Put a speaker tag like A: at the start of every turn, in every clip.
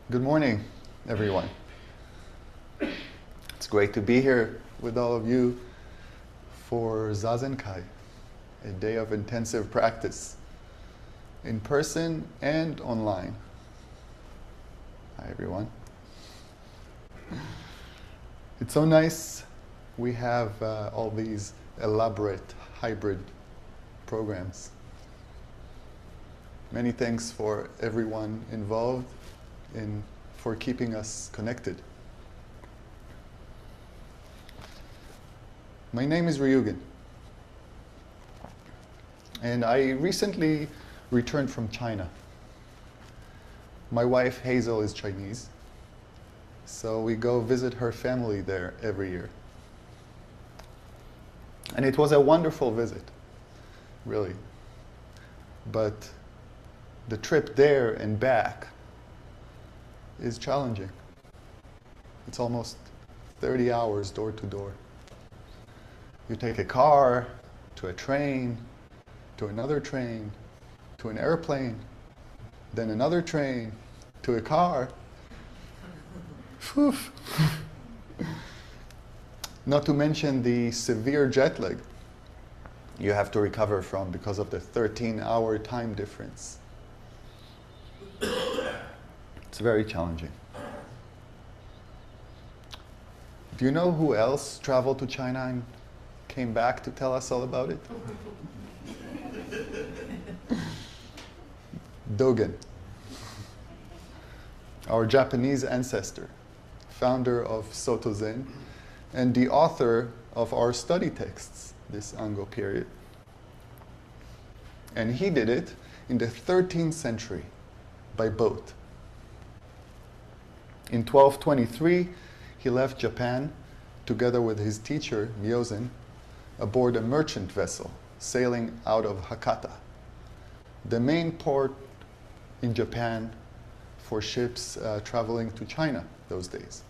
A: Good morning, everyone. It's great to be here with all of you for Zazen Kai, a day of intensive practice, in person and online. Hi, everyone. It's so nice we have all these elaborate hybrid programs. Many thanks for everyone involved for keeping us connected. My name is Ryugin, and I recently returned from China. My wife Hazel is Chinese, so we go visit her family there every year. And it was a wonderful visit, really. But the trip there and back is challenging. It's almost 30 hours door to door. You take a car, to a train, to another train, to an airplane, then another train, to a car. Phew. Not to mention the severe jet lag you have to recover from because of the 13-hour time difference. It's very challenging. Do you know who else traveled to China and came back to tell us all about it? Dōgen, our Japanese ancestor, founder of Soto Zen, and the author of our study texts, this Ango period. And he did it in the 13th century by boat. In 1223, he left Japan together with his teacher, Myozen, aboard a merchant vessel sailing out of Hakata, the main port in Japan for ships traveling to China those days.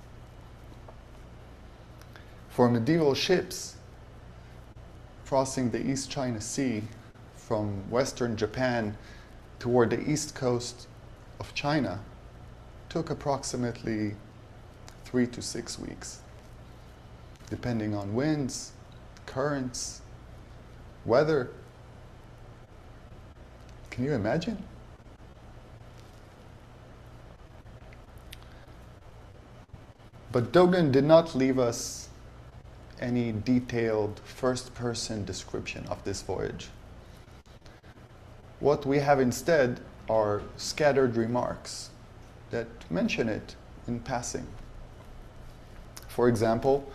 A: For medieval ships crossing the East China Sea from western Japan toward the east coast of China took approximately 3 to 6 weeks, depending on winds, currents, weather. Can you imagine? But Dōgen did not leave us any detailed first-person description of this voyage. What we have instead are scattered remarks that mention it in passing. For example,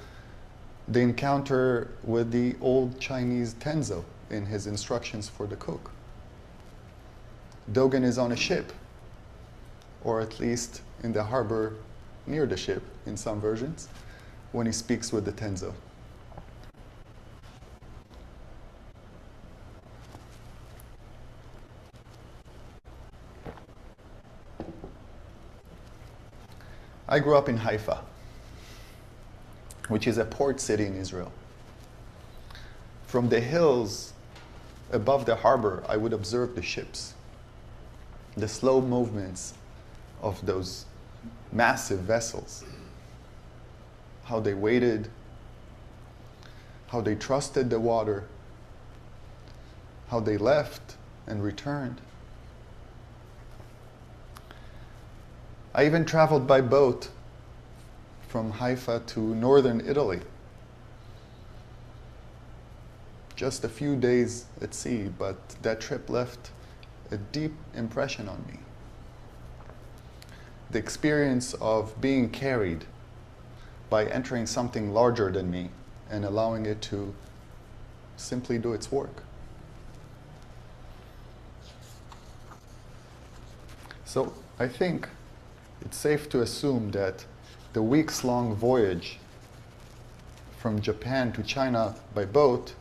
A: the encounter with the old Chinese tenzo in his instructions for the cook. Dōgen is on a ship, or at least in the harbor near the ship in some versions, when he speaks with the tenzo. I grew up in Haifa, which is a port city in Israel. From the hills above the harbor, I would observe the ships, the slow movements of those massive vessels, how they waited, how they trusted the water, how they left and returned. I even traveled by boat from Haifa to northern Italy. Just a few days at sea, but that trip left a deep impression on me. The experience of being carried by entering something larger than me and allowing it to simply do its work. So I think it's safe to assume that the weeks-long voyage from Japan to China by boat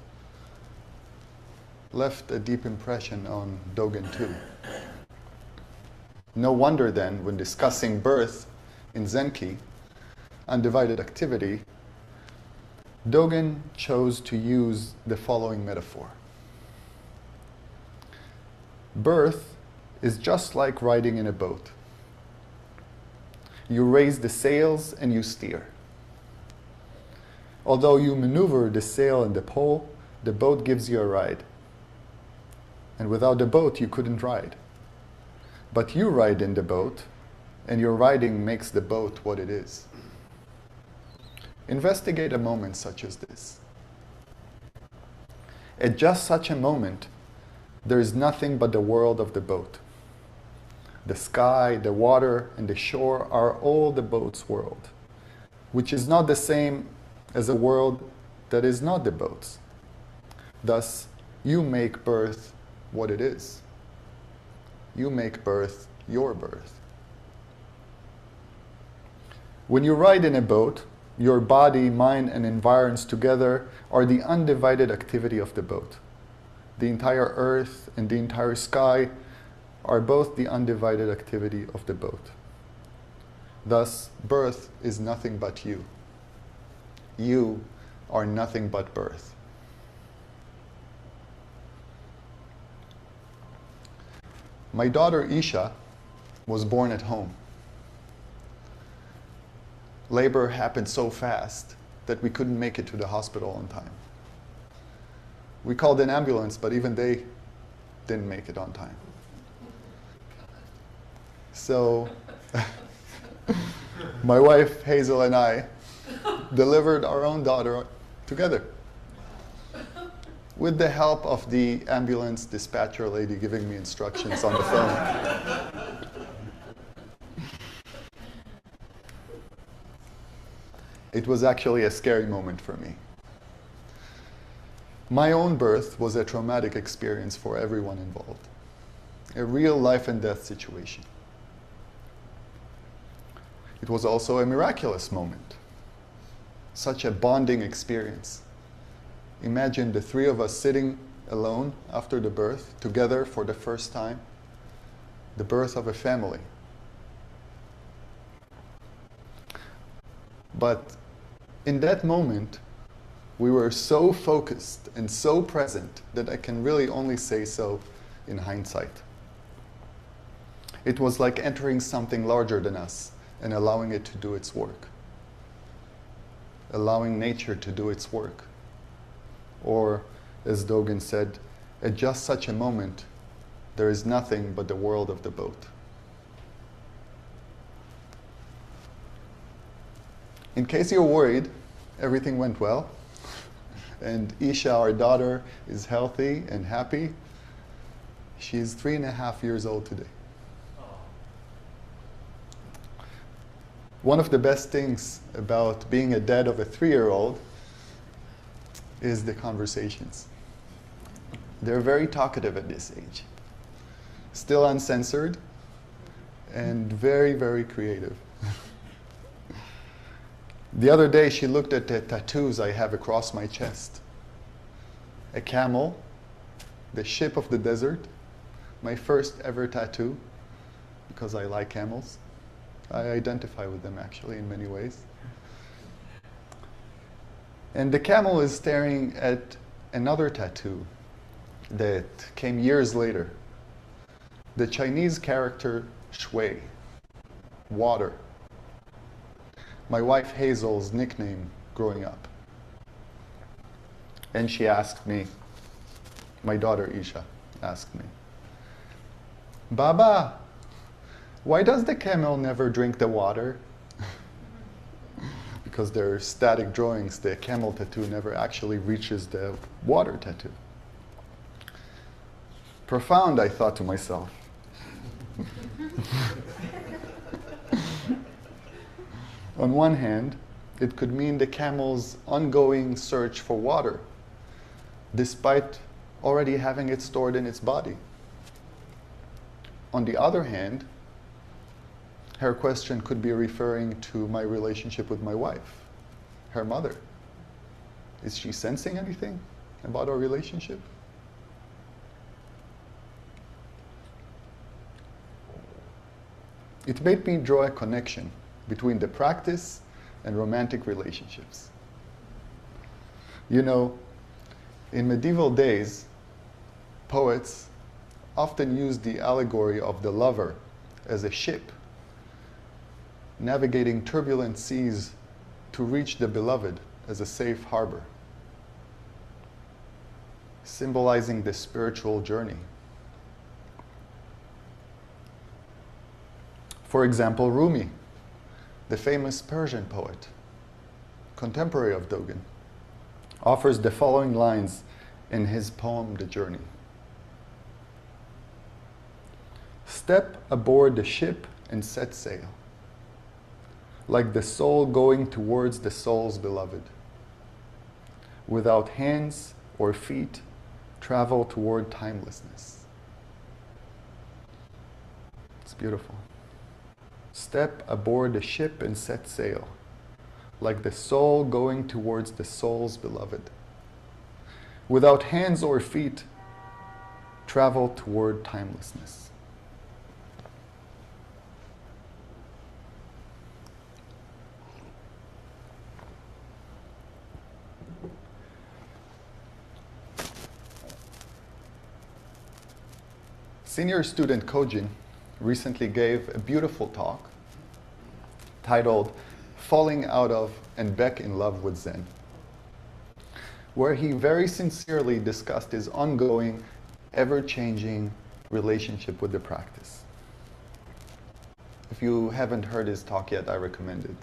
A: left a deep impression on Dōgen too. No wonder then, when discussing birth in Zenki, undivided activity, Dōgen chose to use the following metaphor. Birth is just like riding in a boat. You raise the sails and you steer. Although you maneuver the sail and the pole, the boat gives you a ride. And without the boat, you couldn't ride. But you ride in the boat, and your riding makes the boat what it is. Investigate a moment such as this. At just such a moment, there is nothing but the world of the boat. The sky, the water, and the shore are all the boat's world, which is not the same as a world that is not the boat's. Thus, you make birth what it is. You make birth your birth. When you ride in a boat, your body, mind, and environs together are the undivided activity of the boat. The entire earth and the entire sky are both the undivided activity of the boat. Thus, birth is nothing but you. You are nothing but birth. My daughter Isha was born at home. Labor happened so fast that we couldn't make it to the hospital on time. We called an ambulance, but even they didn't make it on time. So my wife Hazel and I delivered our own daughter together, with the help of the ambulance dispatcher lady giving me instructions on the phone. It was actually a scary moment for me. My own birth was a traumatic experience for everyone involved, a real life and death situation. It was also a miraculous moment, such a bonding experience. Imagine the three of us sitting alone after the birth, together for the first time, the birth of a family. But in that moment, we were so focused and so present that I can really only say so in hindsight. It was like entering something larger than us and allowing it to do its work. Allowing nature to do its work. Or, as Dōgen said, at just such a moment, there is nothing but the world of the boat. In case you're worried, everything went well. And Isha, our daughter, is healthy and happy. She's 3.5 years old today. One of the best things about being a dad of a 3-year-old is the conversations. They're very talkative at this age. Still uncensored and very, very creative. The other day she looked at the tattoos I have across my chest. A camel, the ship of the desert, my first ever tattoo, because I like camels. I identify with them actually in many ways. And the camel is staring at another tattoo that came years later. The Chinese character shui, water. My wife Hazel's nickname growing up. And she asked me, my daughter Isha asked me, Baba, why does the camel never drink the water? Because they're static drawings, the camel tattoo never actually reaches the water tattoo. Profound, I thought to myself. On one hand, it could mean the camel's ongoing search for water, despite already having it stored in its body. On the other hand, her question could be referring to my relationship with my wife, her mother. Is she sensing anything about our relationship? It made me draw a connection between the practice and romantic relationships. You know, in medieval days, poets often used the allegory of the lover as a ship navigating turbulent seas to reach the beloved as a safe harbor, symbolizing the spiritual journey. For example, Rumi, the famous Persian poet, contemporary of Dōgen, offers the following lines in his poem, The Journey. Step aboard the ship and set sail, like the soul going towards the soul's beloved. Without hands or feet, travel toward timelessness. It's beautiful. Step aboard the ship and set sail, like the soul going towards the soul's beloved. Without hands or feet, travel toward timelessness. Senior student Kojin recently gave a beautiful talk titled Falling Out of and Back in Love with Zen, where he very sincerely discussed his ongoing, ever-changing relationship with the practice. If you haven't heard his talk yet, I recommend it.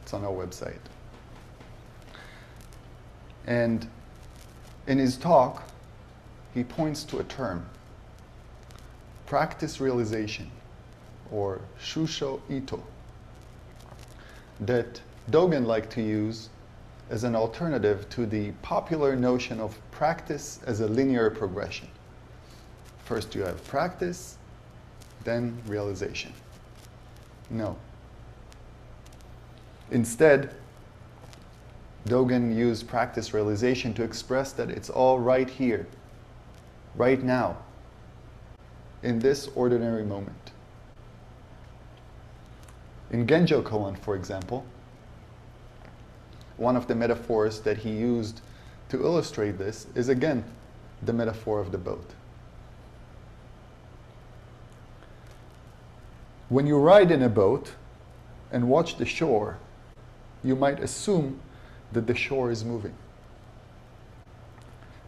A: It's on our website. And in his talk, he points to a term, practice realization, or shusho ito, that Dōgen liked to use as an alternative to the popular notion of practice as a linear progression. First you have practice, then realization. No. Instead, Dōgen used practice realization to express that it's all right here, right now, in this ordinary moment. In Genjōkōan, for example, one of the metaphors that he used to illustrate this is again the metaphor of the boat. When you ride in a boat and watch the shore, you might assume that the shore is moving.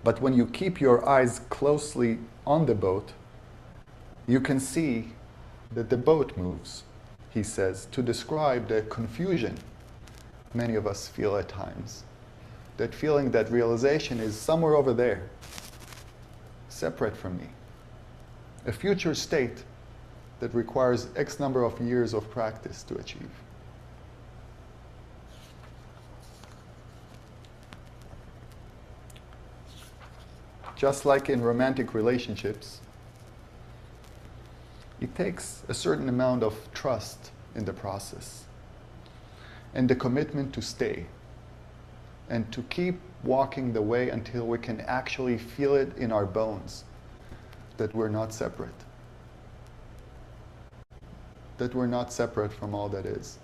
A: But when you keep your eyes closely on the boat, you can see that the boat moves, he says, to describe the confusion many of us feel at times. That feeling that realization is somewhere over there, separate from me. A future state that requires X number of years of practice to achieve. Just like in romantic relationships, it takes a certain amount of trust in the process and the commitment to stay and to keep walking the way until we can actually feel it in our bones that we're not separate. That we're not separate from all that is.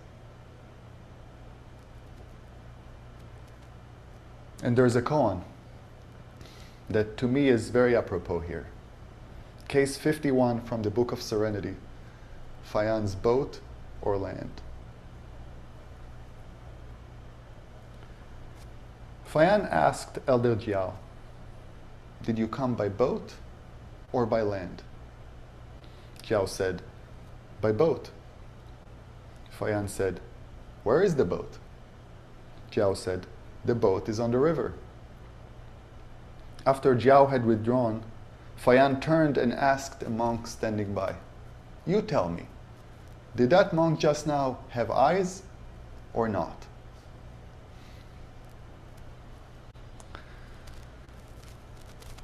A: And there's a koan that to me is very apropos here. Case 51 from the Book of Serenity, Fayan's boat or land. Fayan asked Elder Jiao, did you come by boat or by land? Jiao said, by boat. Fayan said, where is the boat? Jiao said, the boat is on the river. After Jiao had withdrawn, Fayan turned and asked a monk standing by, you tell me, did that monk just now have eyes or not?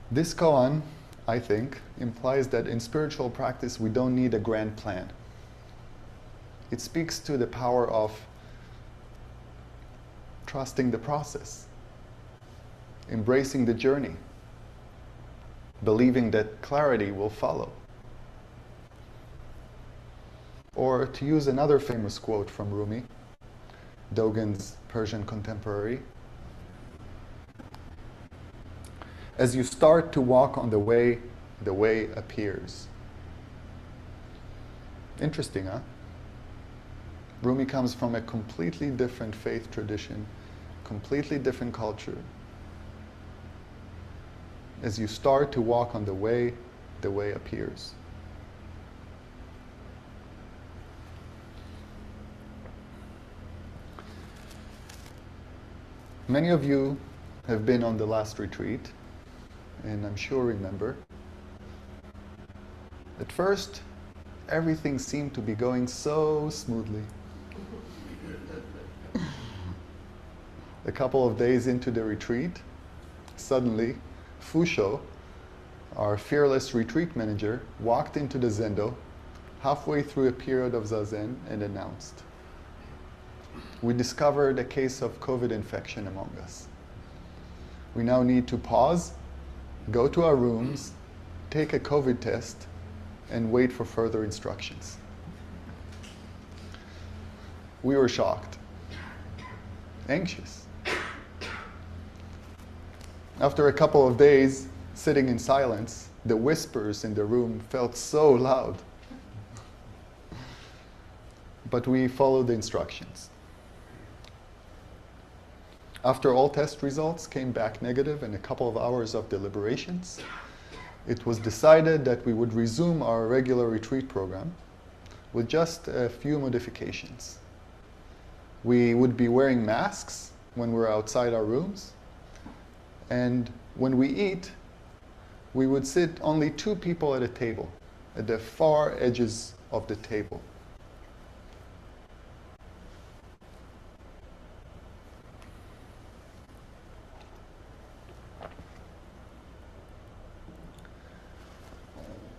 A: This koan, I think, implies that in spiritual practice we don't need a grand plan. It speaks to the power of trusting the process, embracing the journey, believing that clarity will follow. Or to use another famous quote from Rumi, Dōgen's Persian contemporary, as you start to walk on the way appears. Interesting, huh? Rumi comes from a completely different faith tradition, completely different culture. As you start to walk on the way appears. Many of you have been on the last retreat, and I'm sure remember. At first, everything seemed to be going so smoothly. A couple of days into the retreat, suddenly, Fusho, our fearless retreat manager, walked into the Zendo halfway through a period of zazen and announced, "We discovered a case of COVID infection among us. We now need to pause, go to our rooms, take a COVID test, and wait for further instructions." We were shocked, anxious. After a couple of days sitting in silence, the whispers in the room felt so loud. But we followed the instructions. After all test results came back negative and a couple of hours of deliberations, it was decided that we would resume our regular retreat program with just a few modifications. We would be wearing masks when we're outside our rooms, and when we eat, we would sit only 2 people at a table, at the far edges of the table.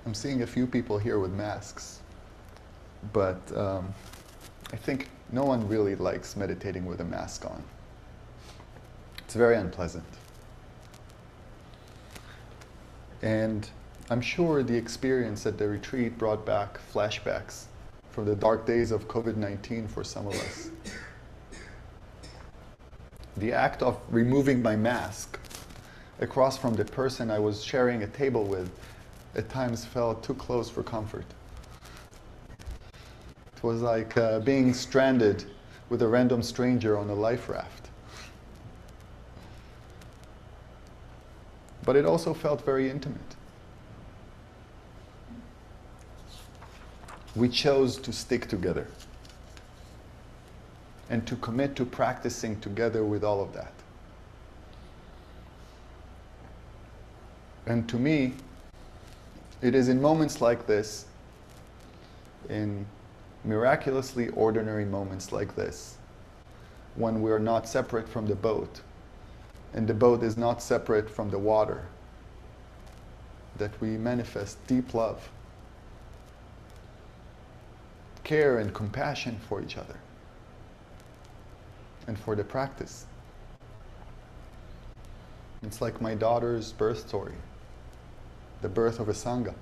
A: I'm seeing a few people here with masks, but I think no one really likes meditating with a mask on. It's very unpleasant. And I'm sure the experience at the retreat brought back flashbacks from the dark days of COVID-19 for some of us. The act of removing my mask across from the person I was sharing a table with at times felt too close for comfort. It was like being stranded with a random stranger on a life raft. But it also felt very intimate. We chose to stick together and to commit to practicing together with all of that. And to me, it is in moments like this, in miraculously ordinary moments like this, when we are not separate from the boat, and the boat is not separate from the water, that we manifest deep love, care and compassion for each other, and for the practice. It's like my daughter's birth story, the birth of a Sangha.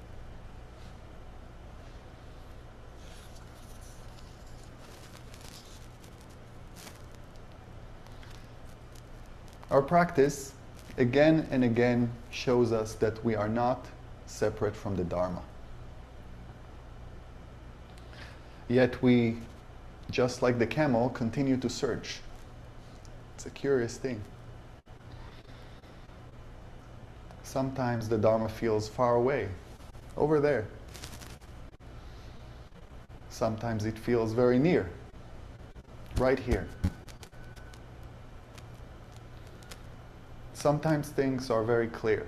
A: Our practice again and again shows us that we are not separate from the Dharma. Yet we, just like the camel, continue to search. It's a curious thing. Sometimes the Dharma feels far away, over there. Sometimes it feels very near, right here. Sometimes things are very clear,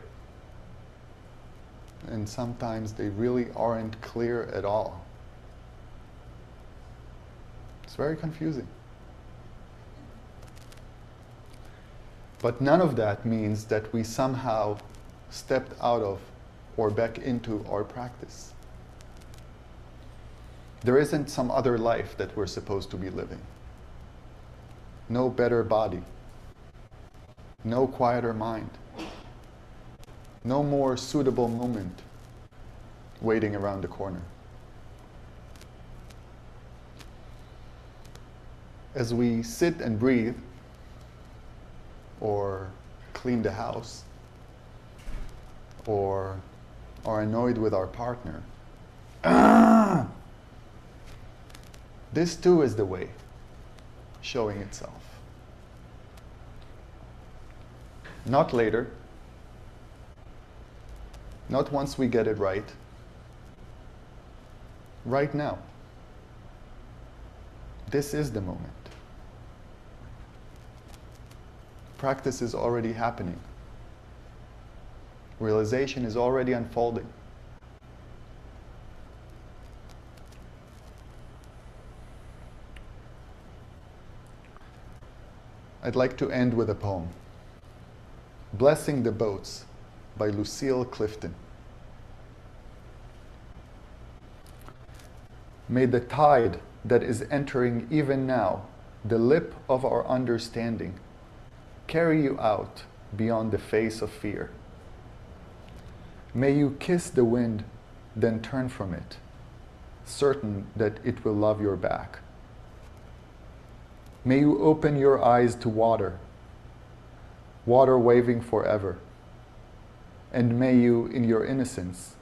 A: and sometimes they really aren't clear at all. It's very confusing. But none of that means that we somehow stepped out of or back into our practice. There isn't some other life that we're supposed to be living. No better body. No quieter mind. No more suitable moment waiting around the corner. As we sit and breathe, or clean the house, or are annoyed with our partner, This too is the way showing itself. Not later, not once we get it right, right now. This is the moment. Practice is already happening. Realization is already unfolding. I'd like to end with a poem. Blessing the Boats by Lucille Clifton. May the tide that is entering even now, the lip of our understanding, carry you out beyond the face of fear. May you kiss the wind, then turn from it, certain that it will love your back. May you open your eyes to water, water waving forever, and may you, in your innocence,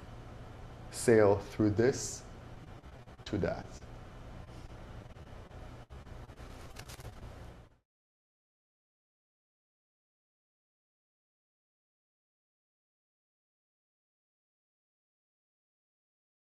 A: sail through this to that.